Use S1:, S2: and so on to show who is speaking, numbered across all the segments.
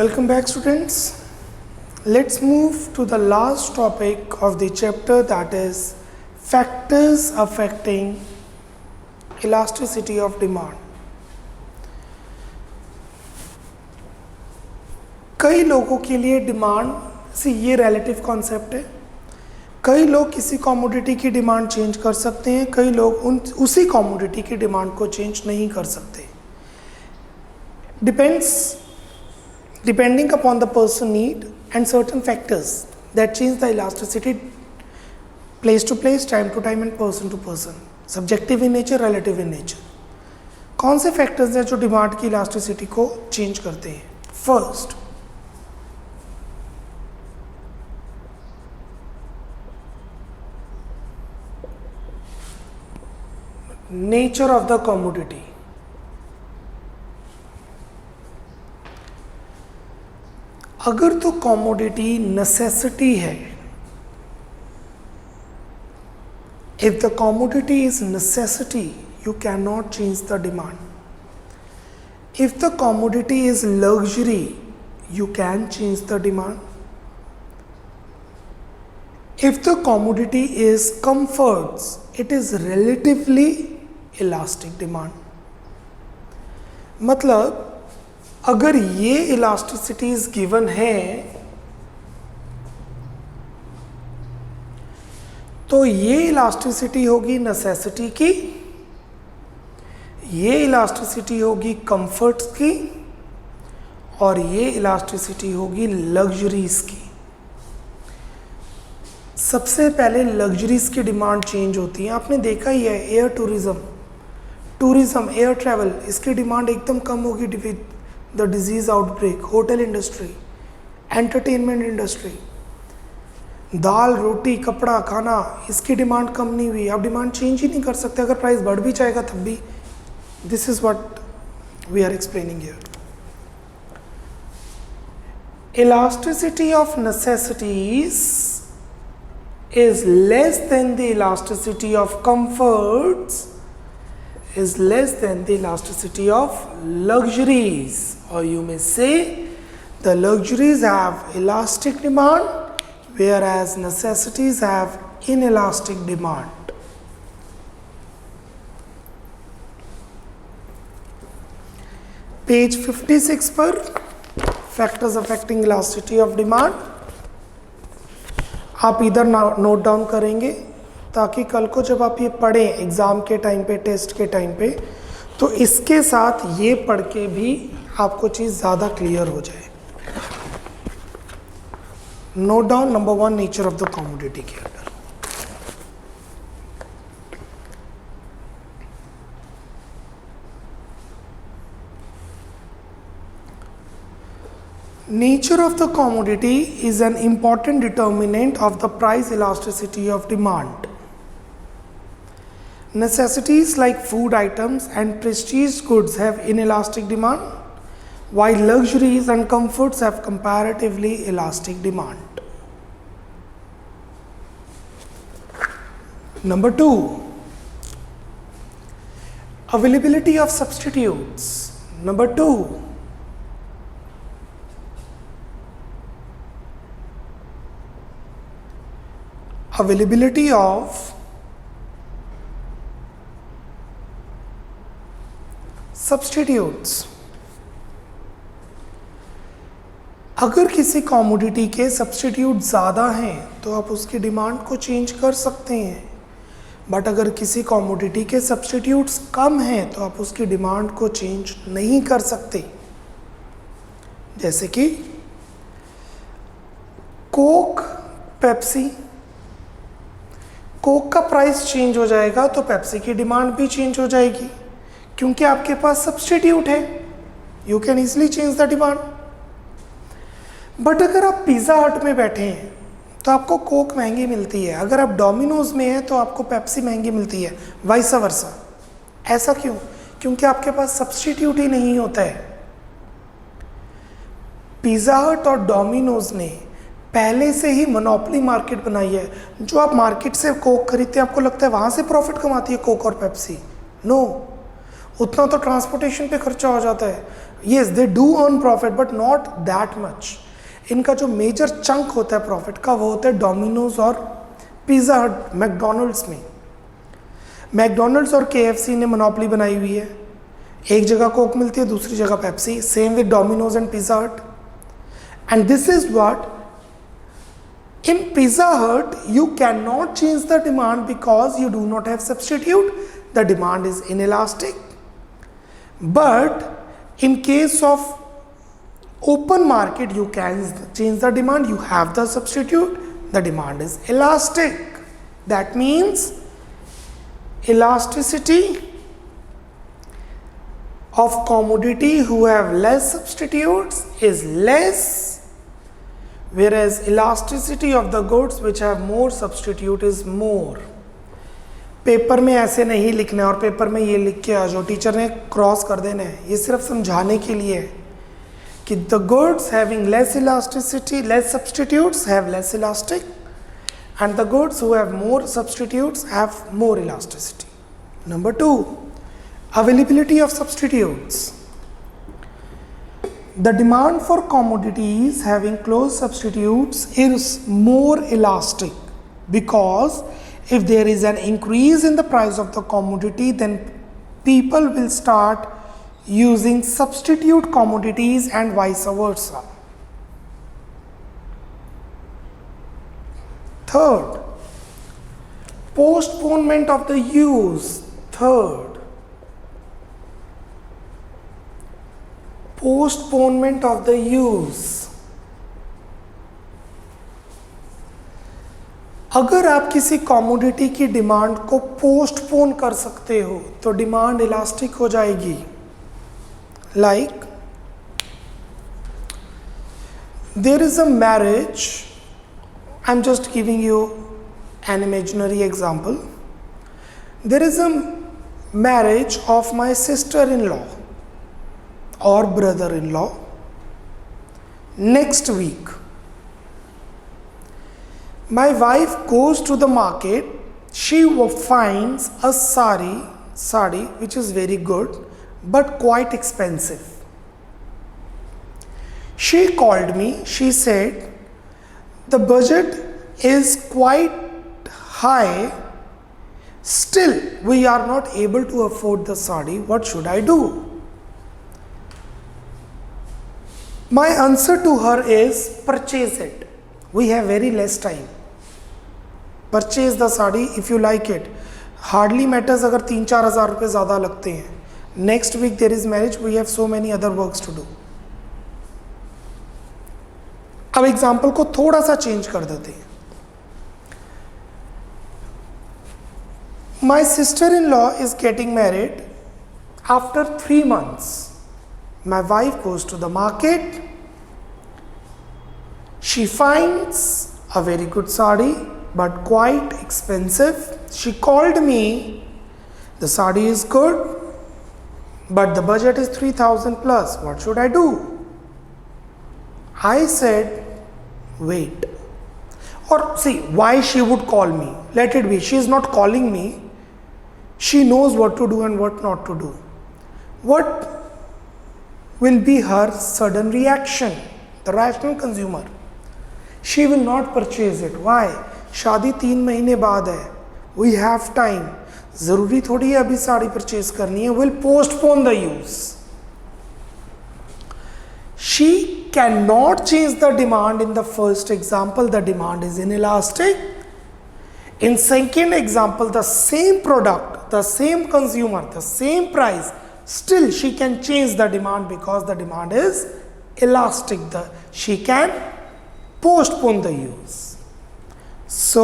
S1: Welcome back, students. Let's move to the last topic of the chapter, that is factors affecting elasticity of demand. कई लोगों के लिए demand से ये relative concept है। कई लोग किसी कमोडिटी की डिमांड चेंज कर सकते हैं, कई लोग उसी कमोडिटी की डिमांड को चेंज नहीं कर सकते। Depending upon the person need and certain factors that change the elasticity place to place, time to time and person to person, subjective in nature, relative in nature. कौन से factors हैं जो demand की elasticity को change करते हैं? First, nature of the commodity. अगर तो कमोडिटी नेसेसिटी है, if the commodity is necessity, you cannot change the demand. If the commodity is luxury, you can change the demand. If the commodity is comforts, it is relatively elastic demand. मतलब अगर ये इलास्टिसिटीज given है तो ये elasticity होगी necessity की, ये elasticity होगी कंफर्ट्स की, और ये इलास्टिसिटी होगी लग्जरीज की। सबसे पहले लग्जरीज की डिमांड चेंज होती है। आपने देखा ही है, एयर टूरिज्म, एयर ट्रैवल, इसकी डिमांड एकदम कम होगी with the disease outbreak. Hotel industry, entertainment industry, दाल रोटी कपड़ा खाना, इसकी डिमांड कम नहीं हुई। आप डिमांड चेंज ही नहीं कर सकते, अगर प्राइस बढ़ भी जाएगा तब भी। This is what we are explaining here. Elasticity of necessities is less than the elasticity of comforts, is less than the elasticity of luxuries, or you may say the luxuries have elastic demand whereas necessities have inelastic demand. Page 56 पर factors affecting elasticity of demand आप इधर note down करेंगे ताकि कल को जब आप ये पढ़ें एग्ज़ाम के टाइम पे, टेस्ट के टाइम पे, तो इसके साथ ये पढ़ के भी आपको चीज़ ज़्यादा क्लियर हो जाए। Note down number 1, nature of the commodity के अंदर। Nature of the commodity is an important determinant of the price elasticity of demand. Necessities like food items and prestige goods have inelastic demand, while luxuries and comforts have comparatively elastic demand. Number 2, availability of substitutes. Number 2, availability of substitutes. अगर किसी commodity के substitute ज़्यादा हैं तो आप उसकी demand को change कर सकते हैं, बट अगर किसी कमोडिटी के सब्सटीट्यूट्स कम हैं तो आप उसकी डिमांड को चेंज नहीं कर सकते। जैसे कि कोक, पेप्सी। कोक का प्राइस चेंज हो जाएगा तो पेप्सी की डिमांड भी चेंज हो जाएगी, क्योंकि आपके पास सब्सटीट्यूट है। You can easily change the demand. But अगर आप पिज़्ज़ा हट में बैठे हैं तो आपको कोक महंगी मिलती है, अगर आप डोमिनोज में हैं तो आपको पेप्सी महंगी मिलती है, वाइस वर्सा। ऐसा क्यों? क्योंकि आपके पास सब्सटीट्यूट ही नहीं होता है। पिज़्ज़ा हट और डोमिनोज ने पहले से ही मोनोपोली मार्केट बनाई है। जो आप मार्केट से कोक खरीदते हैं, आपको लगता है वहाँ से प्रॉफिट कमाती है कोक और पेप्सी? नो, उतना तो ट्रांसपोर्टेशन पे खर्चा हो जाता है. Yes, they do earn profit but not that much. इनका जो मेजर चंक होता है प्रॉफिट का वो होता है डोमिनोज और पिज़्ज़ा हट, मैकडोनल्ड्स में. मैकडोनल्ड्स और केएफसी ने मोनोपोली बनाई हुई है. एक जगह कोक मिलती है, दूसरी जगह Pepsi. Same with Domino's and Pizza Hut. And this is what in Pizza Hut you cannot change the demand because you do not have substitute. The demand is inelastic. But in case of open market you can change the demand. You have the substitute. The demand is elastic. That means elasticity of commodity who have less substitutes is less, whereas elasticity of the goods which have more substitute is more. Paper में ऐसे नहीं लिखना है और paper में ये लिख के आ जाओ, टीचर ने क्रॉस कर देना है. ये सिर्फ समझाने के लिए है कि the goods having less elasticity, less substitutes have less elastic, and the goods who have more substitutes have more elasticity. Number 2, availability of substitutes. The demand for commodities having close substitutes is more elastic because if there is an increase in the price of the commodity, then people will start using substitute commodities and vice versa. Third, postponement of the use. Postponement of the use. अगर आप किसी commodity की demand को postpone कर सकते हो तो demand elastic हो जाएगी. Like there is a marriage, I am just giving you an imaginary example. There is a marriage of my sister in law or brother-in-law next week. My wife goes to the market. She finds a sari which is very good but quite expensive. She called me. She said the budget is quite high. Still we are not able to afford the sari. What should I do? My answer to her is purchase it. We have very less time. Purchase the sari if you like it. Hardly matters अगर 3-4 हज़ार रुपये ज़्यादा लगते हैं. Next week there is marriage. We have so many other works to do. अब example को थोड़ा सा चेंज कर देते हैं. My sister-in-law is getting married after 3 months. My wife goes to the market. She finds a very good sari but quite expensive. She called me. The sari is good but the budget is 3,000 plus. What should I do? I said wait. Or see, why she would call me. Let it be. She is not calling me. She knows what to do and what not to do. What will be her sudden reaction? The rational consumer. She will not purchase it. Why? शादी 3 महीने बाद है. We have time. ज़रूरी थोड़ी है अभी sari purchase करनी है. Will postpone the use. She cannot change the demand in the first example. The demand is inelastic. In second example, the same product, the same consumer, the same price, still she can change the demand because the demand is elastic. She can postpone the use. So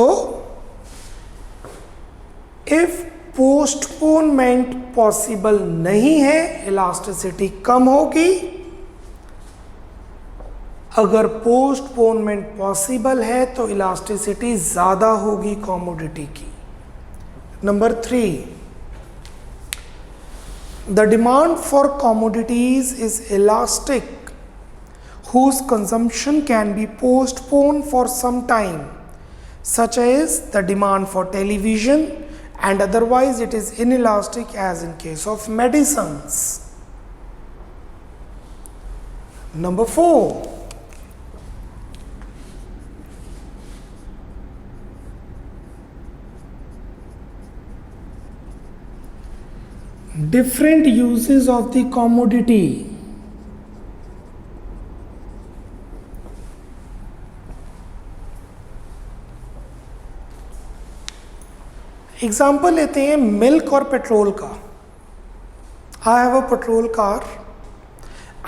S1: if postponement possible नहीं है, elasticity कम होगी. अगर postponement possible है तो elasticity ज़्यादा होगी commodity की. Number 3, the demand for commodities is elastic whose consumption can be postponed for some time, such as the demand for television and otherwise it is inelastic as in case of medicines. Number 4, different uses of the commodity. Example लेते हैं milk और petrol का. I have a petrol car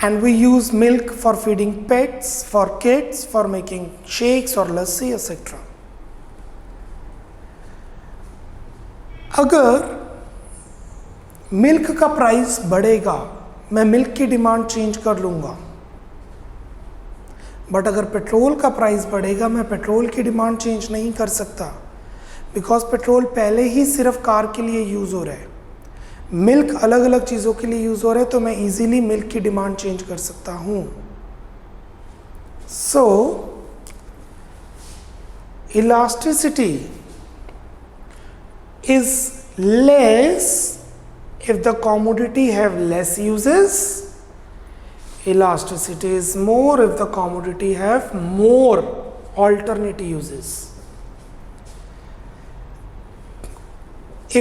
S1: and we use milk for feeding pets, for kids, for making shakes or lassi etc. अगर milk का price बढ़ेगा मैं milk की demand change कर लूँगा, बट अगर पेट्रोल का प्राइस बढ़ेगा मैं पेट्रोल की डिमांड चेंज नहीं कर सकता, बिकॉज पेट्रोल पहले ही सिर्फ कार के लिए यूज़ हो रहा है. मिल्क अलग अलग चीज़ों के लिए यूज़ हो रहा है, तो मैं इजीली मिल्क की डिमांड चेंज कर सकता हूँ. So elasticity is less if the commodity have less uses. Elasticity is more if the commodity have more alternate uses.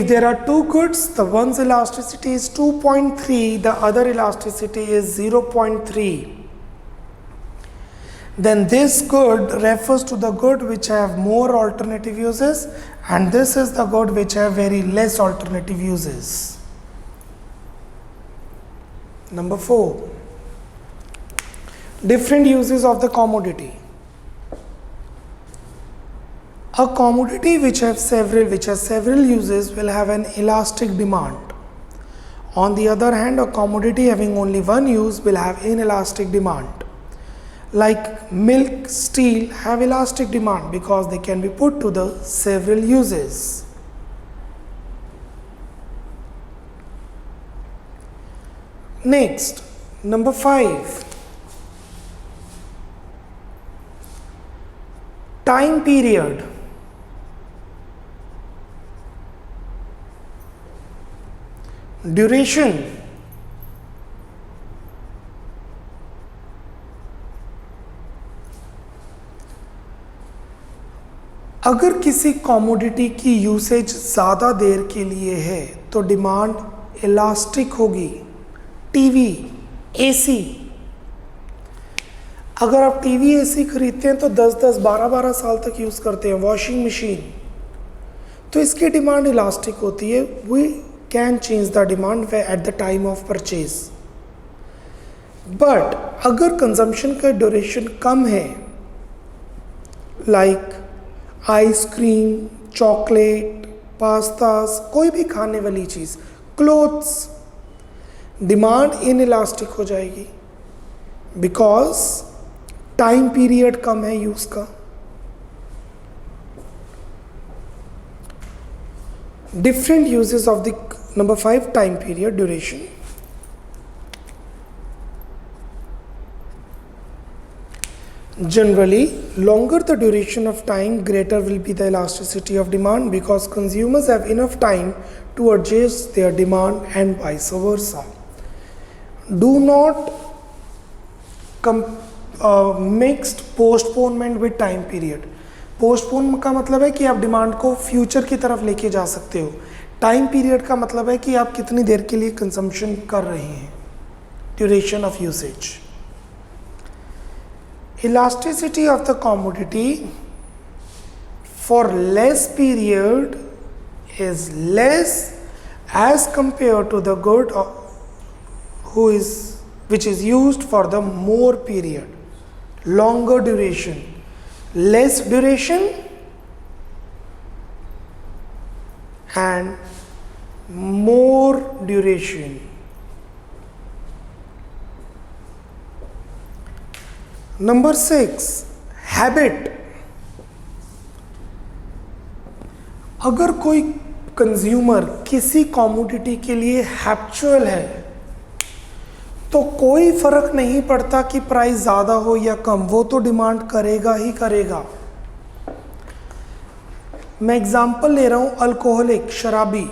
S1: If there are two goods, the one's elasticity is 2.3, the other elasticity is 0.3. Then this good refers to the good which have more alternative uses, and this is the good which have very less alternative uses. Number 4, different uses of the commodity. A commodity which has several uses will have an elastic demand. On the other hand, a commodity having only one use will have inelastic demand. Like milk, steel have elastic demand because they can be put to the several uses. Next, number 5, time period. Duration. अगर किसी commodity की usage ज़्यादा देर के लिए है तो demand elastic होगी. TV, AC, अगर आप टीवी एसी खरीदते हैं तो 10-10, 12-12 साल तक यूज़ करते हैं. वॉशिंग मशीन, तो इसकी डिमांड इलास्टिक होती है. We can change the demand at the time of purchase. But अगर कंजम्पशन का ड्यूरेशन कम है, लाइक आइसक्रीम, चॉकलेट, पास्तास, कोई भी खाने वाली चीज़, क्लोथ्स, डिमांड इनइलास्टिक हो जाएगी बिकॉज टाइम पीरियड कम है यूज का. Different uses of the number 5, time period, duration. Generally, longer the duration of time, greater will be the elasticity of demand because consumers have enough time to adjust their demand and vice versa. Do not mix postponement with time period. Postpone का मतलब है कि आप demand को future की तरफ लेके जा सकते हो. टाइम पीरियड का मतलब है कि आप कितनी देर के लिए कंजम्पशन कर रहे हैं. Duration of usage. Elasticity of the commodity for less period is less as compare to the good which is used for the more period. Longer duration, less duration, and more duration. Number 6, habit. अगर कोई consumer किसी commodity के लिए habitual है तो कोई फर्क नहीं पड़ता कि प्राइस ज़्यादा हो या कम, वो तो डिमांड करेगा ही करेगा. मैं एग्जाम्पल ले रहा हूं अल्कोहलिक, शराबी।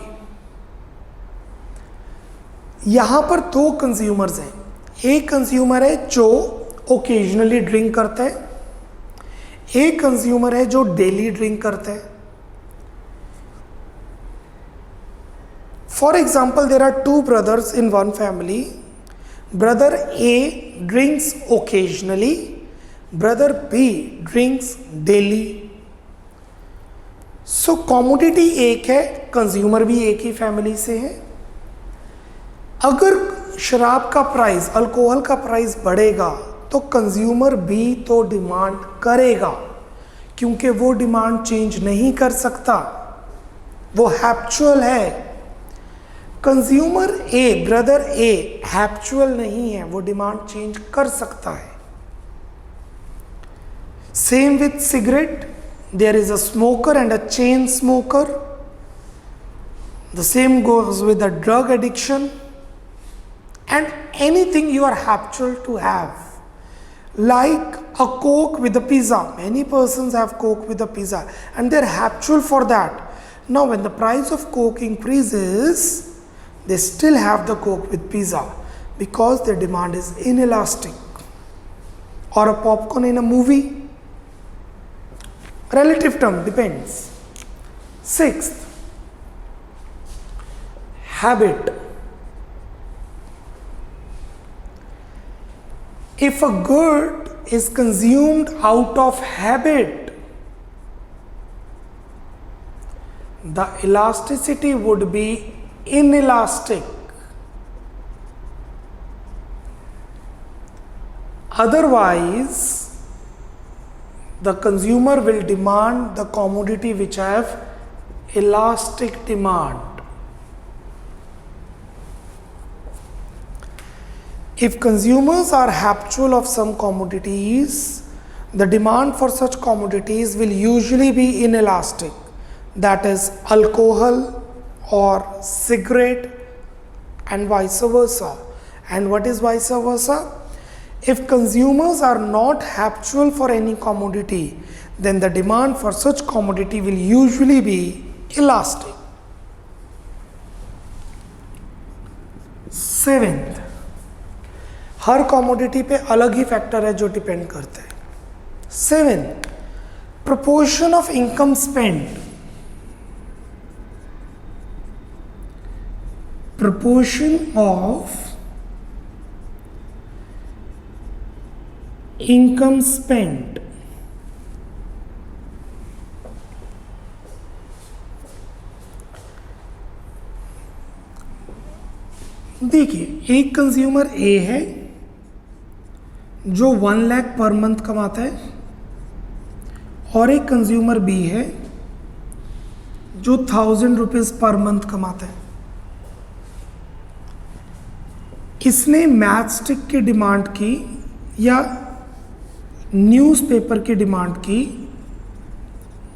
S1: यहां पर दो कंज्यूमर्स हैं। एक कंज्यूमर है जो ओकेजनली ड्रिंक करता है, एक कंज्यूमर है जो डेली ड्रिंक करता है। For example, there are two brothers in one family. Brother A drinks occasionally, brother B drinks daily. So commodity एक है, कंज्यूमर भी एक ही फैमिली से है। अगर शराब का प्राइस, अल्कोहल का प्राइस बढ़ेगा तो कंज्यूमर भी तो डिमांड करेगा, क्योंकि वो डिमांड चेंज नहीं कर सकता, वो हैप्चुअल है। Consumer A, brother A habitual नहीं है, वो डिमांड चेंज कर सकता है। Same with cigarette, there is a smoker and a chain smoker. The same goes with the drug addiction and anything you are habitual to have, like a Coke with a pizza. Many persons have Coke with a pizza and they're habitual for that. Now when the price of Coke increases, they still have the Coke with pizza because their demand is inelastic. Or a popcorn in a movie, relative term, depends. Sixth, habit. If a good is consumed out of habit, the elasticity would be inelastic. Otherwise, the consumer will demand the commodity which have elastic demand. If consumers are habitual of some commodities, the demand for such commodities will usually be inelastic. That is alcohol or cigarette and vice versa. And what is vice versa? If consumers are not habitual for any commodity, then the demand for such commodity will usually be elastic. Seventh, her commodity पे अलग ही factor है जो depend करता है। 7, proportion of income spent. Proportion of income spent. देखिए, एक consumer A है जो 1 लाख पर मंथ कमाता है और एक कंज्यूमर बी है जो 1000 रुपीज पर मंथ कमाता है। इसने मैच स्टिक की डिमांड की या न्यूज़पेपर की डिमांड की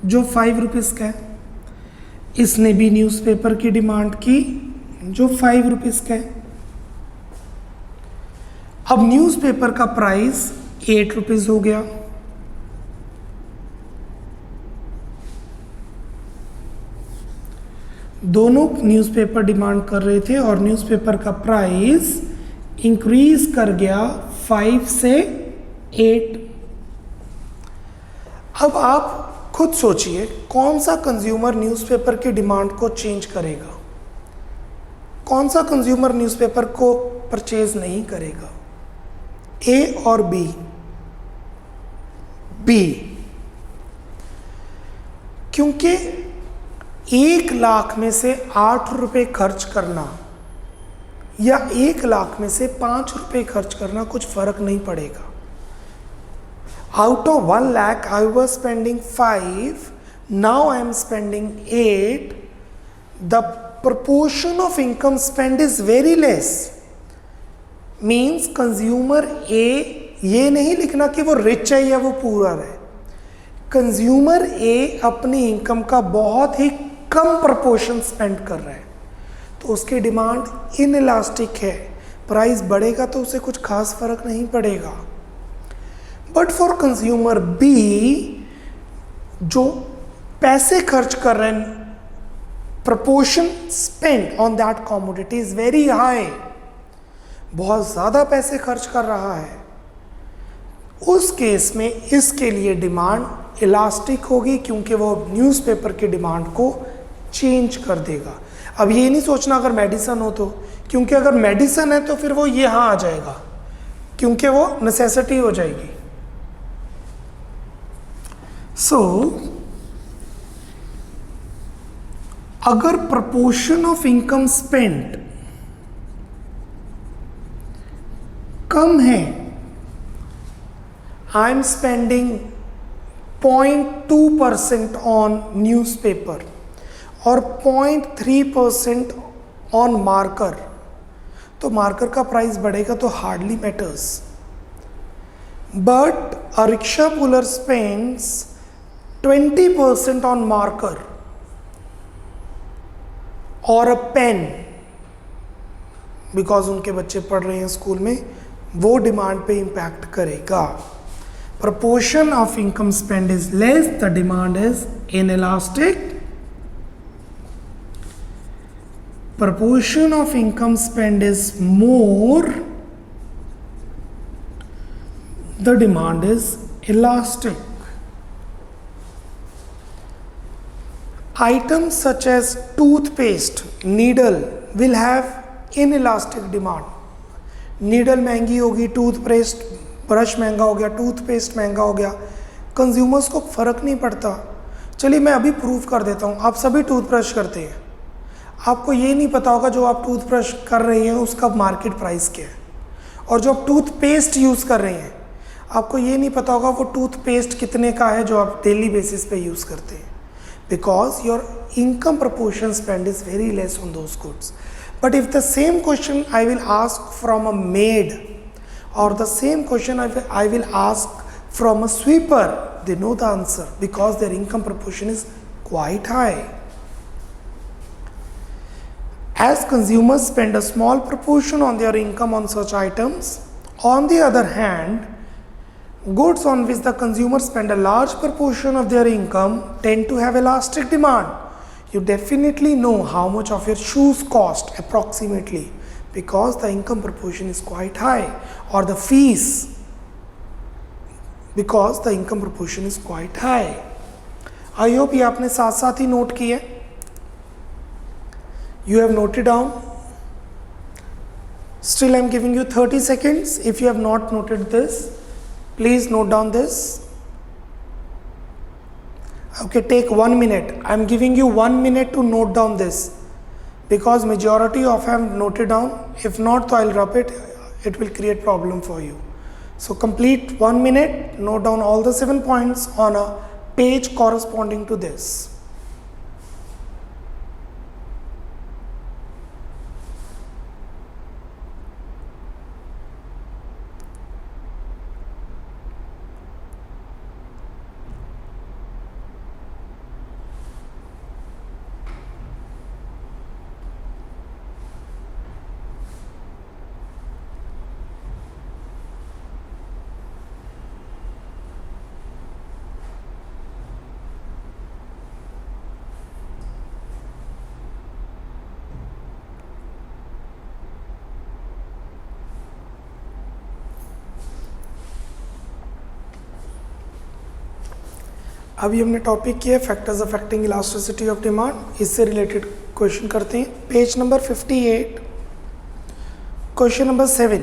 S1: जो 5 रुपीज का है, इसने भी न्यूज़पेपर की डिमांड की जो 5 रुपीज का है। अब न्यूज़पेपर का प्राइस 8 रुपीज हो गया। दोनों न्यूज़पेपर डिमांड कर रहे थे और न्यूज़पेपर का प्राइस इंक्रीज कर गया 5 से 8। अब आप खुद सोचिए कौन सा कंज्यूमर न्यूज़पेपर की डिमांड को चेंज करेगा, कौन सा कंज्यूमर न्यूज़पेपर को परचेज नहीं करेगा, ए और बी? बी, क्योंकि 1 लाख में से 8 रुपए खर्च करना या 1 लाख में से 5 रुपए खर्च करना कुछ फर्क नहीं पड़ेगा। Out of 1 lakh I was spending 5, now I am spending 8. The proportion of income spent is very less. Means consumer A, ये नहीं लिखना कि वो रिच है या वो पुअर है। कंज्यूमर ए अपनी इनकम का बहुत ही कम प्रपोर्शन स्पेंड कर रहा है, तो उसकी डिमांड इनइलास्टिक है। प्राइस बढ़ेगा तो उसे कुछ खास फर्क नहीं पड़ेगा। बट फॉर कंज्यूमर बी, जो पैसे खर्च कर रहे हैं, proportion spent on that commodity is very high, बहुत ज़्यादा पैसे खर्च कर रहा है, उस केस में इसके लिए डिमांड इलास्टिक होगी, क्योंकि वो न्यूज़पेपर की डिमांड को चेंज कर देगा। अब ये नहीं सोचना अगर मेडिसन हो तो, क्योंकि अगर मेडिसन है तो फिर वो यहाँ आ जाएगा, क्योंकि वो नेसेसिटी हो जाएगी। सो अगर प्रपोर्शन ऑफ इनकम स्पेंट कम है, I am spending 0.2% on newspaper और 0.3% ऑन मार्कर, तो मार्कर का प्राइस बढ़ेगा तो hardly matters. But a rickshaw puller spends 20% on marker और अ पेन, बिकॉज उनके बच्चे पढ़ रहे हैं स्कूल में, वो डिमांड पे इम्पैक्ट करेगा। Proportion of income spend is less, the demand is inelastic. Proportion of income spend is more, the demand is elastic. Items such as toothpaste, needle will have inelastic demand. Needle महंगी होगी, toothpaste brush महंगा हो गया, toothpaste महंगा हो गया, consumers को फ़र्क नहीं पड़ता। चलिए मैं अभी प्रूव कर देता हूँ, आप सभी टूथब्रश करते हैं, आपको ये नहीं पता होगा जो आप टूथब्रश कर रही हैं उसका मार्केट प्राइस क्या है, और जो आप टूथपेस्ट यूज़ कर रहे हैं आपको ये नहीं पता होगा वो टूथपेस्ट कितने का है जो आप डेली बेसिस पे यूज़ करते हैं, because your income proportion spend is very less on those goods. But if the same question I will ask from a maid और the same question I will ask from a sweeper, they know the answer because their income proportion is quite high. As consumers spend a small proportion on their income on such items, on the other hand, goods on which the consumers spend a large proportion of their income tend to have elastic demand. You definitely know how much of your shoes cost approximately because the income proportion is quite high, or the fees because the income proportion is quite high. I hope ये आपने साथ साथ ही note किए। You have noted down. Still I am giving you 30 seconds. If you have not noted this, please note down this. Okay, take 1 minute. I am giving you 1 minute to note down this because majority of have noted down. If not, so I'll drop it. It will create problem for you. So complete 1 minute, note down all the 7 points on a page corresponding to this. अभी हमने topic किया factors affecting elasticity of demand, इससे related question करते हैं। Page number 58, question number 7,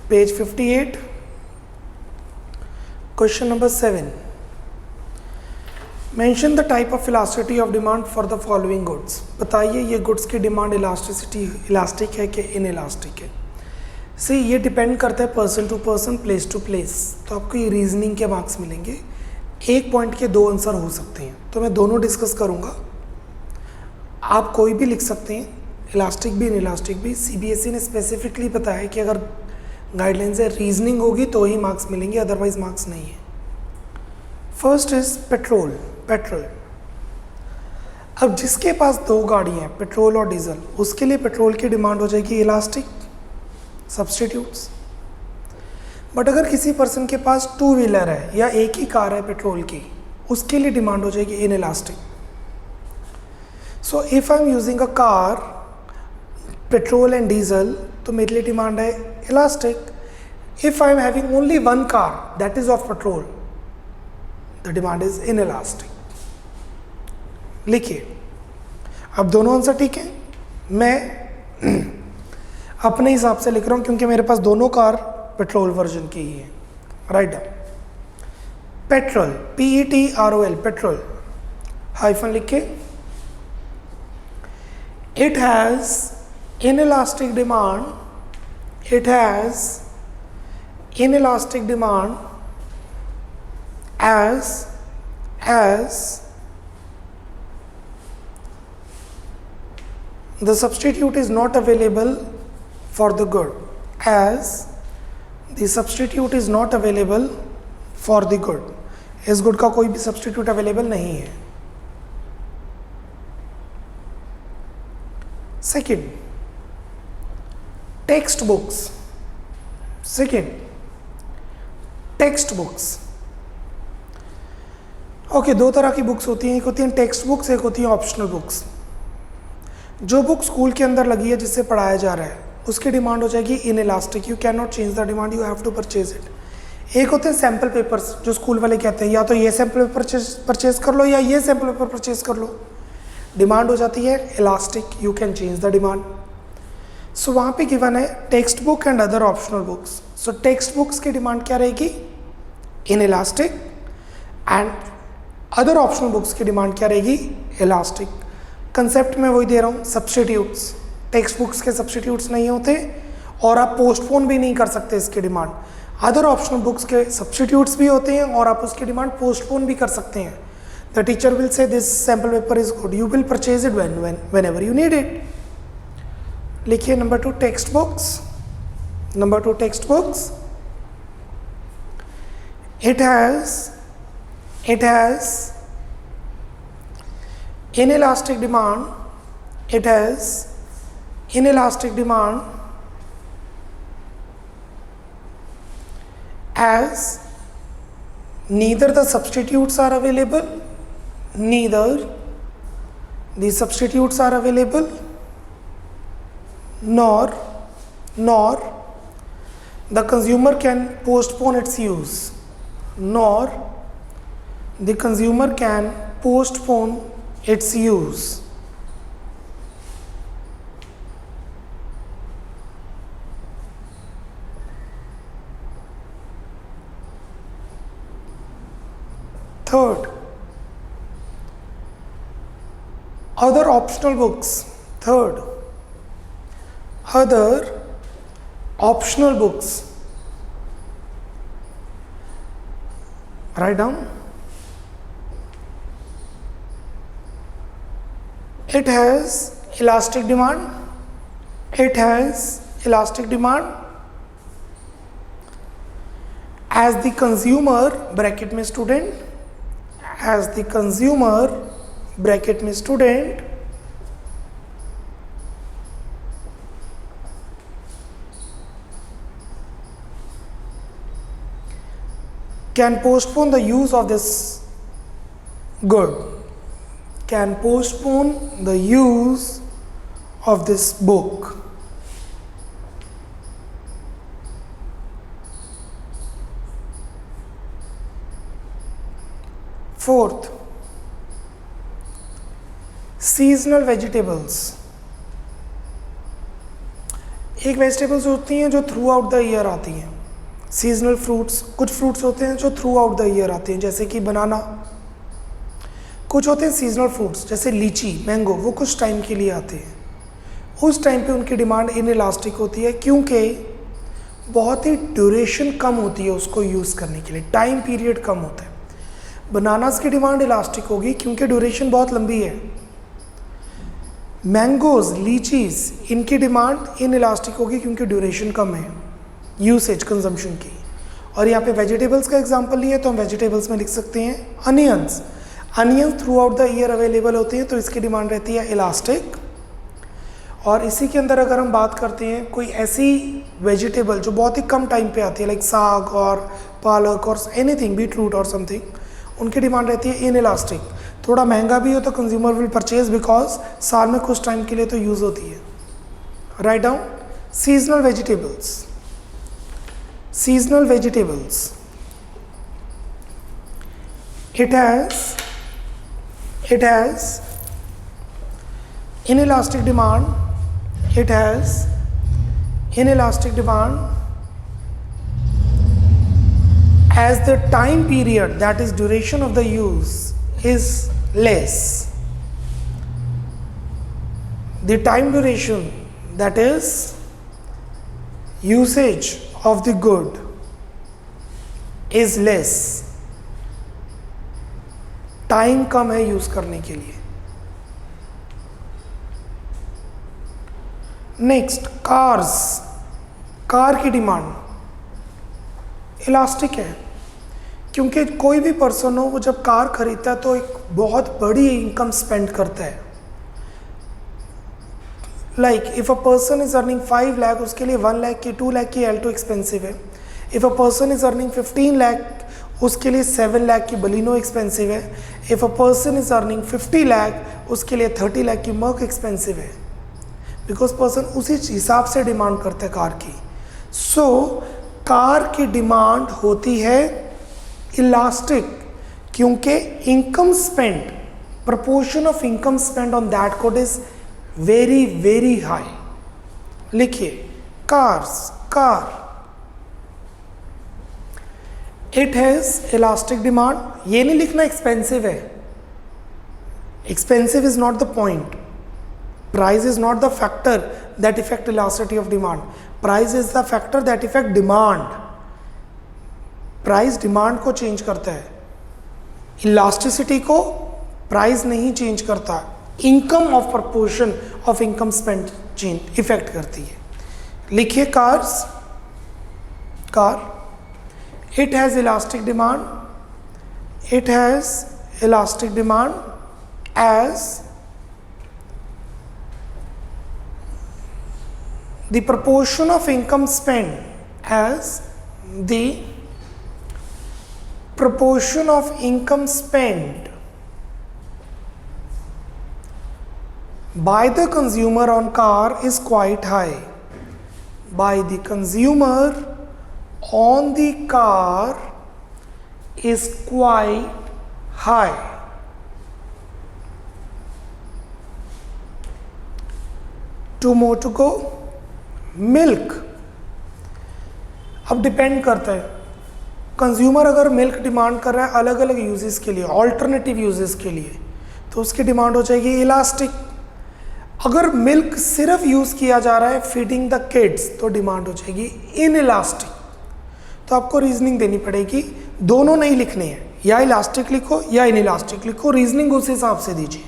S1: page 58, question number 7, mention the type of elasticity of demand for the following goods. बताइए ये goods की demand elastic है कि इनइलास्टिक है। सी ये डिपेंड करता है person to person, place to place. तो आपको ये रीजनिंग के मार्क्स मिलेंगे, एक पॉइंट के 2 आंसर हो सकते हैं, तो मैं दोनों डिस्कस करूंगा। आप कोई भी लिख सकते हैं, इलास्टिक भी इनइलास्टिक भी। सीबीएसई ने स्पेसिफिकली बताया कि अगर गाइडलाइन से रीजनिंग होगी तो ही मार्क्स मिलेंगे, अदरवाइज मार्क्स नहीं है। First is petrol. अब जिसके पास 2 गाड़ी हैं, पेट्रोल और डीजल, उसके लिए पेट्रोल की डिमांड हो जाएगी इलास्टिक, सब्सटीट्यूट्स। बट अगर किसी पर्सन के पास 2 व्हीलर है या एक ही कार है पेट्रोल की, उसके लिए डिमांड हो जाएगी in elastic. So if I am using a car petrol and diesel तो मेरे लिए डिमांड है elastic. If I am having only one car that is of petrol the demand is in elastic. लिखिए, अब दोनों answer ठीक है. मैं अपने हिसाब से लिख रहा हूं क्योंकि मेरे पास दोनों कार पेट्रोल वर्जन की ही है. Write down petrol PETROL petrol hyphen लिख के it has inelastic demand, it has inelastic demand as the substitute is not available for the good, as the substitute is not available for the good. इस good का कोई भी substitute available नहीं है. Second text books. Second text books. Okay, दो तरह की books होती हैं, एक होती हैं टेक्स्ट बुक्स, एक होती हैं ऑप्शनल बुक्स. जो बुक स्कूल के अंदर लगी है जिससे पढ़ाया जा रहा है उसकी डिमांड हो जाएगी inelastic. You can not change the demand, you have to purchase it. एक होते हैं सैम्पल पेपर्स जो स्कूल वाले कहते हैं या तो ये सैम्पल पेपर परचेज कर लो या ये सैम्पल पेपर परचेज कर लो. डिमांड हो जाती है elastic, you can change the demand. So वहाँ पे गिवन है text book and other optional books. So text books की डिमांड क्या रहेगी inelastic and other optional books की डिमांड क्या रहेगी इलास्टिक. कंसेप्ट में वही दे रहा हूँ, सब्सटीट्यूट्स. टेक्स्ट बुक्स के सब्सटीट्यूट्स नहीं होते और आप पोस्टपोन भी नहीं कर सकते इसकी डिमांड. अदर ऑप्शनल बुक्स के सब्सटीट्यूट्स भी होते हैं और आप उसकी डिमांड पोस्टपोन भी कर सकते हैं. The teacher will say this sample paper is good, you will purchase it whenever you need it. लिखिए number 2 text books. Number 2 text books. It has inelastic demand. It has inelastic demand as neither the substitutes are available, neither the substitutes are available, nor the consumer can postpone its use, nor the consumer can postpone its use. Third, other optional books. Third, other optional books. Write down. It has elastic demand. It has elastic demand as the consumer bracket में student, as the consumer bracket में student can postpone the use of this good, can postpone the use of this book. Fourth, seasonal vegetables. एक vegetables होती हैं जो through out the year आती हैं. Seasonal fruits, कुछ fruits होते हैं जो थ्रू आउट द ईयर आते हैं जैसे कि बनाना. कुछ होते हैं सीजनल फ्रूट्स जैसे लीची, मैंगो, वो कुछ टाइम के लिए आते हैं. उस टाइम पे उनकी डिमांड इन इलास्टिक होती है क्योंकि बहुत ही ड्यूरेशन कम होती है उसको यूज़ करने के लिए, टाइम पीरियड कम होता है. बनानास की डिमांड इलास्टिक होगी क्योंकि ड्यूरेशन बहुत लंबी है. मैंगोज़, लीचीज़, इनकी डिमांड इन इलास्टिक होगी क्योंकि ड्यूरेशन कम है यूसेज कंजम्पशन की. और यहाँ पे वेजिटेबल्स का एग्जांपल लिया तो हम वेजिटेबल्स में लिख सकते हैं onions. Onions through out the year available होते हैं तो इसकी डिमांड रहती है इलास्टिक. और इसी के अंदर अगर हम बात करते हैं कोई ऐसी वेजिटेबल जो बहुत ही कम टाइम पे आती है लाइक साग और पालक और एनीथिंग, बीट रूट और समथिंग, उनकी डिमांड रहती है इन इलास्टिक। थोड़ा महंगा भी हो तो कंज्यूमर विल परचेज बिकॉज साल में कुछ टाइम के लिए तो यूज़ होती है। Write down seasonal vegetables. Seasonal vegetables, it has inelastic demand. It has inelastic demand as the time period, that is duration of the use, is less. The time duration, that is usage of the good, is less. Time कम है use करने के लिए। Next cars. Car की demand elastic है, क्योंकि कोई भी पर्सन हो वो जब कार खरीदता है तो एक बहुत बड़ी इनकम स्पेंड करता है। Like if a person is earning 5 lakh, उसके लिए 1 लाख की 2 लाख की एल्टो एक्सपेंसिव है। If a person is earning 15 lakh, उसके लिए 7 लाख की बलिनो एक्सपेंसिव है। If a person is earning 50 lakh, उसके लिए 30 लाख की मर्क एक्सपेंसिव है। बिकॉज पर्सन उसी हिसाब से डिमांड करता है कार की। सो कार की डिमांड होती है इलास्टिक, क्योंकि income spend, proportion of income spend on that good is very very high. लिखिए cars, car, it has elastic demand. ये नहीं लिखना एक्सपेंसिव है, expensive is not the point. Price is not the factor that effect elasticity of demand, price is the factor that effect demand. Price demand को change करता है, elasticity को price नहीं change करता, income of proportion of income spend change effect करती है। लिखिए cars, car, it has elastic demand. It has elastic demand as the proportion of income spent, as the proportion of income spent by the consumer on car is quite high. By the consumer on the car is quite high. Two more to go. Milk, अब depend करता है consumer अगर milk demand कर रहा है अलग अलग uses के लिए, ऑल्टरनेटिव यूजेस के लिए, तो उसकी डिमांड हो जाएगी इलास्टिक। अगर मिल्क सिर्फ यूज़ किया जा रहा है फीडिंग द किड्स, तो डिमांड हो जाएगी इन इलास्टिक। तो आपको रीजनिंग देनी पड़ेगी, दोनों नहीं लिखने हैं, या इलास्टिक लिखो या इन इलास्टिक लिखो, रीजनिंग उस हिसाब से दीजिए।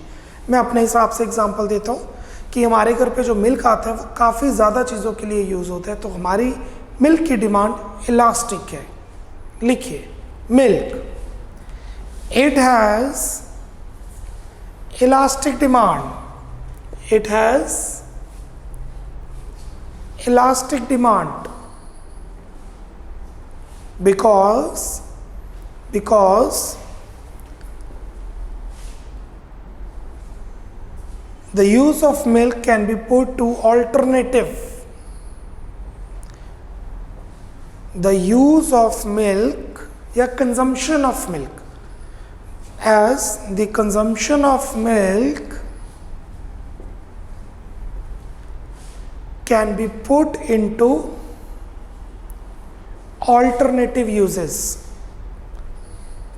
S1: मैं अपने हिसाब से एग्जांपल देता हूँ कि हमारे घर पे जो मिल्क आता है वो काफ़ी ज़्यादा चीज़ों के लिए यूज़ होता है, तो हमारी मिल्क की डिमांड इलास्टिक है। लिखिए milk, it has elastic demand, it has elastic demand because the use of milk can be put to alternative. The use of milk या consumption of milk, as the consumption of milk can be put into alternative uses.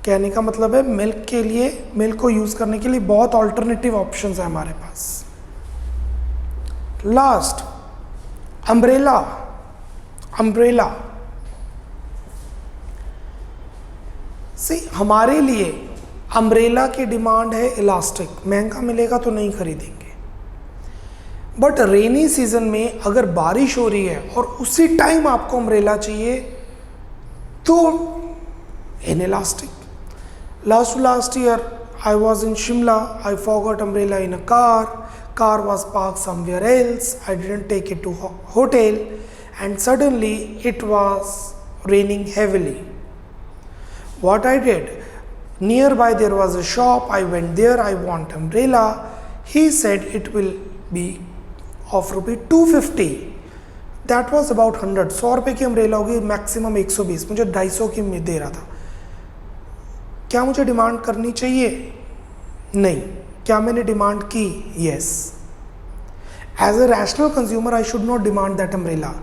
S1: कहने का मतलब है milk के लिए, milk को use करने के लिए बहुत ऑल्टरनेटिव ऑप्शंस है हमारे पास। लास्ट अम्ब्रेला, अम्ब्रेला सी हमारे लिए अम्ब्रेला की डिमांड है इलास्टिक, महंगा मिलेगा तो नहीं खरीदेंगे। बट रेनी सीजन में अगर बारिश हो रही है और उसी टाइम आपको अम्ब्रेला चाहिए तो in elastic. Last year I was in Shimla, I forgot umbrella in a car was parked somewhere else, I didn't take it to hotel, and suddenly it was raining heavily. What I did, Nearby there was a shop. I went there. I want umbrella. He said it will be of रुपये 250. That was about 100. 100 रुपये की umbrella होगी, maximum 120. मुझे 250 की दे रहा था. क्या मुझे डिमांड करनी चाहिए? नहीं. क्या मैंने डिमांड की? Yes. As a rational consumer, I should not demand that umbrella.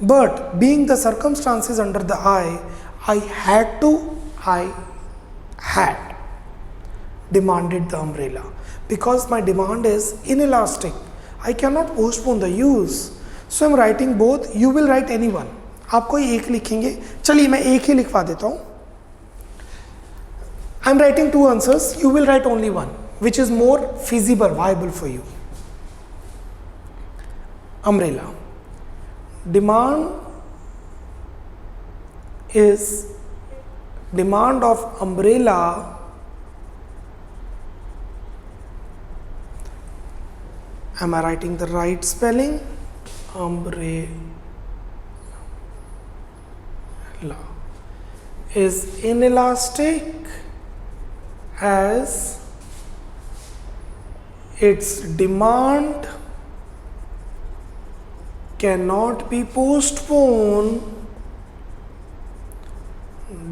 S1: But being the circumstances under the eye, I had demanded the umbrella because my demand is inelastic. I cannot postpone the use. So I'm writing both. You will write any one. आप कोई एक लिखेंगे. चलिए मैं एक ही लिखवा देता हूँ. I'm writing two answers. You will write only one, which is more feasible, viable for you. Umbrella. Demand of umbrella am I writing the right spelling? Umbrella is inelastic as its demand cannot be postponed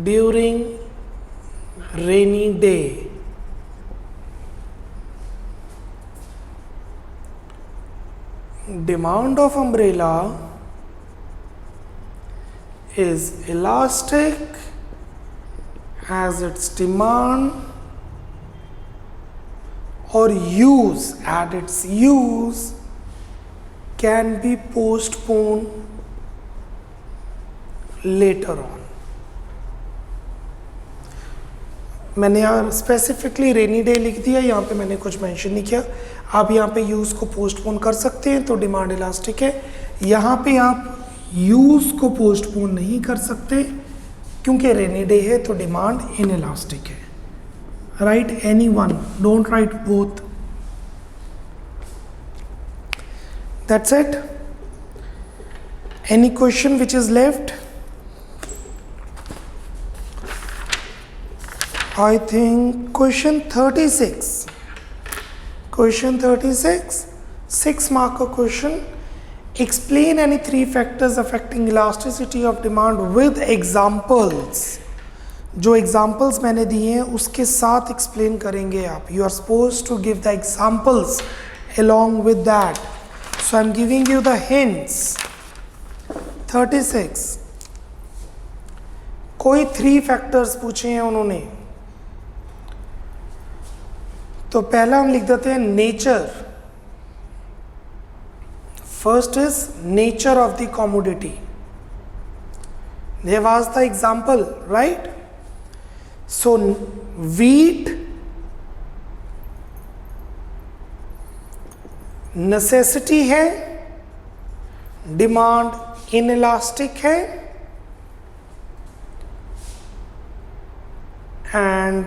S1: during rainy day. Demand of umbrella is elastic as its demand or use at its use can be postponed later on. मैंने यहाँ specifically rainy day लिख दिया, यहाँ पे मैंने कुछ mention नहीं किया. आप यहाँ पे यूज़ को पोस्टपोन कर सकते हैं तो डिमांड इलास्टिक है. यहाँ पे आप यूज़ को पोस्टपोन नहीं कर सकते क्योंकि रेनी डे है तो डिमांड इन इलास्टिक है. Right any one, don't write both. That's it. Any question which is left? I think question 36. Question 36, 6 mark question. Explain any three factors affecting elasticity of demand with examples. जो examples मैंने दिए हैं उसके साथ explain करेंगे आप. You are supposed to give the examples along with that. So I'm giving you the hints. 36. कोई 3 factors पूछे हैं उन्होंने. तो पहला हम लिख देते हैं nature. First is nature of the commodity. There was the example, right? So wheat necessity है, डिमांड इनइलास्टिक है, and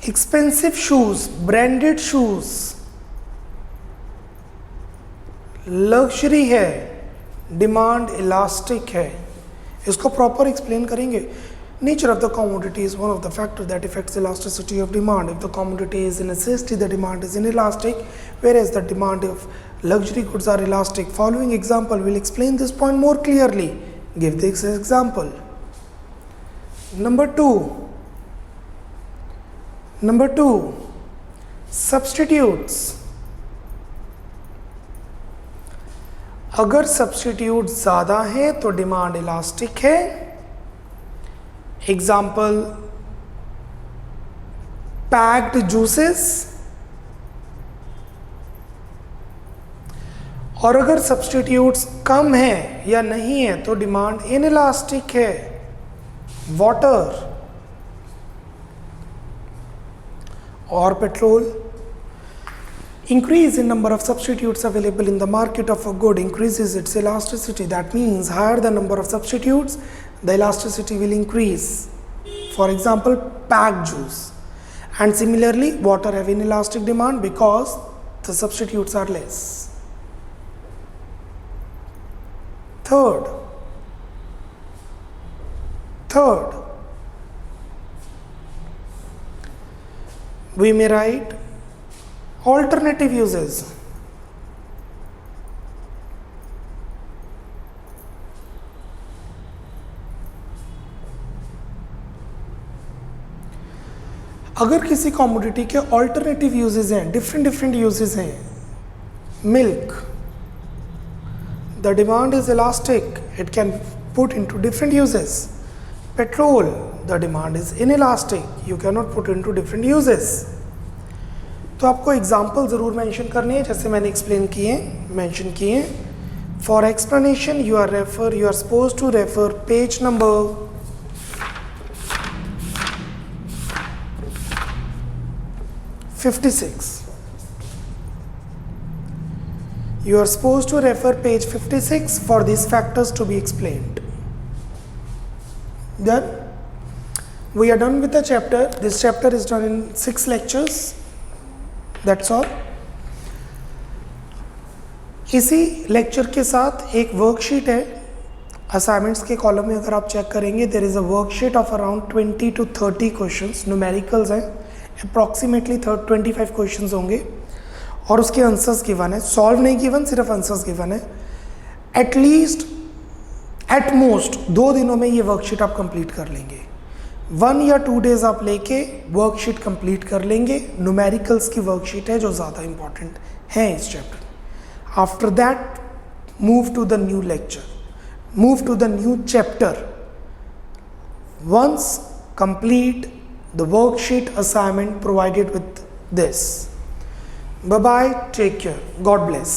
S1: expensive shoes, branded shoes luxury है, डिमांड इलास्टिक है. इसको प्रॉपर एक्सप्लेन करेंगे. Nature of the commodity is one of the factors that affects elasticity of demand. If the commodity is a necessity, the demand is inelastic, whereas the demand of luxury goods are elastic. Following example will explain this point more clearly. Give this example. Number 2, substitutes. अगर substitute ज़्यादा है तो demand elastic है. Example packed juices. और अगर substitutes कम है या नहीं है तो डिमांड इनइलास्टिक है. वाटर और petrol. Increase in number of substitutes available in the market of a good increases its elasticity. That means higher the number of substitutes, the elasticity will increase. For example, packed juice. And similarly, water have inelastic demand because the substitutes are less. Third, Third, we may write alternative uses. अगर किसी commodity के alternative uses हैं, different uses हैं, milk, the demand is elastic, it can put into different uses. Petrol, the demand is inelastic, you can not put into different uses. तो आपको example ज़रूर mention करने हैं, जैसे मैंने एक्सप्लेन किए, मेंशन किए. For explanation you are suppose to refer page number 56. You are supposed to refer page 56 for these factors to be explained. Done? We are done with the chapter. This chapter is done in 6 lectures. That's all. इसी lecture के साथ एक worksheet है. Assignments के column में अगर आप check करेंगे, there is a worksheet of around 20 to 30 questions. Numericals हैं, अप्रॉक्सीमेटली 25 क्वेश्चंस होंगे और उसके आंसर्स गिवन है. सॉल्व नहीं गिवन, सिर्फ आंसर्स गिवन है. एटलीस्ट एट मोस्ट 2 दिनों में ये वर्कशीट आप कंप्लीट कर लेंगे. 1 या 2 डेज आप लेके वर्कशीट कंप्लीट कर लेंगे. न्यूमेरिकल्स की वर्कशीट है जो ज़्यादा इंपॉर्टेंट है इस chapter. After that move to the new lecture, move to the new chapter. Once complete the worksheet assignment provided with this. Bye bye, take care, God bless.